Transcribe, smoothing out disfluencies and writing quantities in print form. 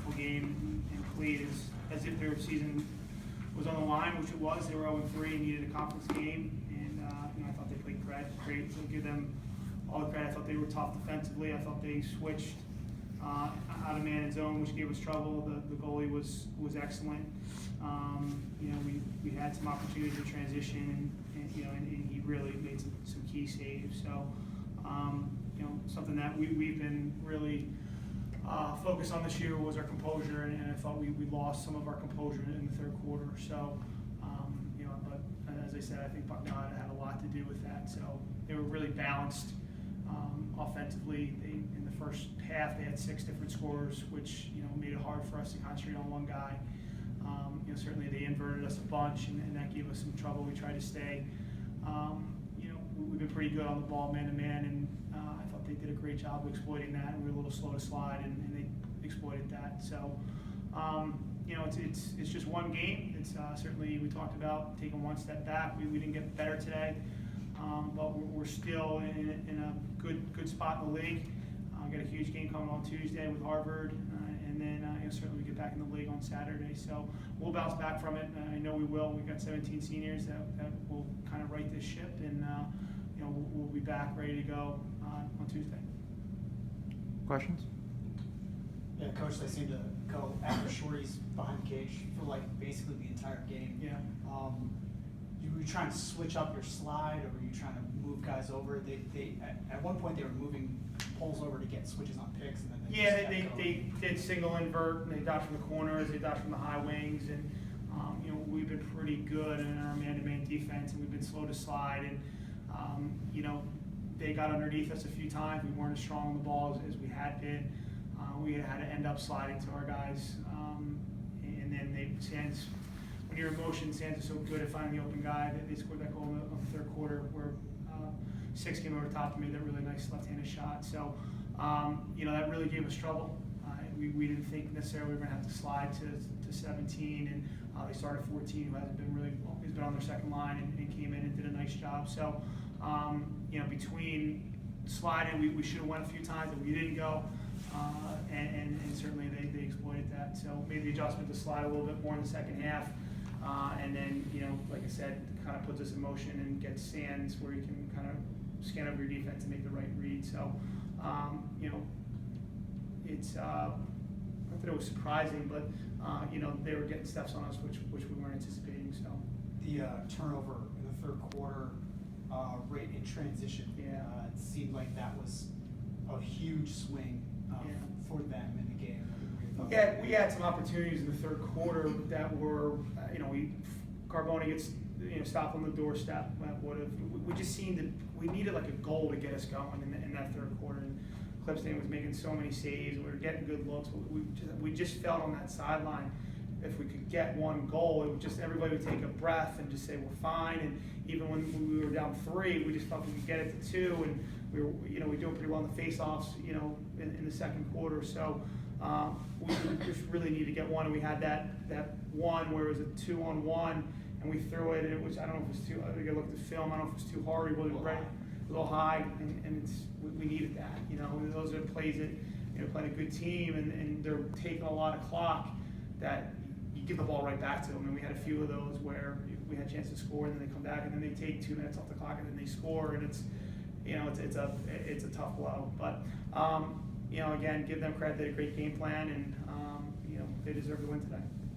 wonderful game and played as if their season was on the line, which it was. They were 0-3 and needed a conference game, and I thought they played great. So give them all the credit. I thought they were tough defensively. I thought they switched out of man and zone, which gave us trouble. The goalie was excellent. We had some opportunities to transition, and he really made some key saves. So something that we've been really focused on this year was our composure, and I thought we lost some of our composure in the third quarter. So, but as I said, I think Bucknell had a lot to do with that. So they were really balanced offensively. In the first half, they had 6 different scorers, which made it hard for us to concentrate on one guy. Certainly they inverted us a bunch, and that gave us some trouble. We tried to stay. We've been pretty good on the ball, man to man, and I thought they did a great job of exploiting that. And we were a little slow to slide, and they exploited that. So, it's just one game. It's certainly, we talked about taking one step back. We didn't get better today, but we're still in a good spot in the league. Got a huge game coming on Tuesday with Harvard, and then certainly we get back in the league on Saturday. So we'll bounce back from it. I know we will. We've got 17 seniors that will kind of right this ship, and we'll be back ready to go on Tuesday. Questions? Yeah, Coach, they seem to go after shorties behind the cage for basically the entire game. Yeah. Were you trying to switch up your slide, or were you trying to move guys over? They at one point they were moving poles over to get switches on picks, and then they did single invert, and they dodged from the corners, they dodged from the high wings, and we've been pretty good in our man-to-man defense, and we've been slow to slide, and they got underneath us a few times. We weren't as strong on the ball as we had been. We had to end up sliding to our guys, and then Sands. When you're in motion, Sands is so good at finding the open guy. They scored that goal in the third quarter where 6 came over top and made that really nice left-handed shot. So, that really gave us trouble. We didn't think necessarily we were going to have to slide to 17, and they started 14, who hasn't been really well. He's been on their second line and came in and did a nice job. So, between sliding, we should have went a few times, and we didn't go. And certainly they exploited that. So made the adjustment to slide a little bit more in the second half. And then, like I said, kind of puts us in motion and gets Sands where you can kind of scan over your defense and make the right read. So, it's not that it was surprising, but they were getting steps on us, which we weren't anticipating. So the turnover in the third quarter rate in transition, it seemed like that was a huge swing for them in the game. Yeah, we had some opportunities in the third quarter that were, Carboni gets stopped on the doorstep. We just seemed that we needed like a goal to get us going in that third quarter. And Clipston was making so many saves. We were getting good looks. We just felt on that sideline, if we could get one goal, it would just, everybody would take a breath and just say we're fine. And even when we were down 3, we just felt we could get it to 2, and we were doing pretty well in the face-offs in the second quarter. So we just really need to get one, and we had that one where it was a 2-on-1, and we threw it, and it was, I don't know if it was too, I think I looked at the film, I don't know if it was too hard, it was a little high, and we needed that. Those are plays that playing a good team, and they're taking a lot of clock that you give the ball right back to them. And we had a few of those where we had a chance to score, and then they come back, and then they take 2 minutes off the clock, and then they score, and it's a tough blow. But again, give them credit. They had a great game plan, and they deserve to win today.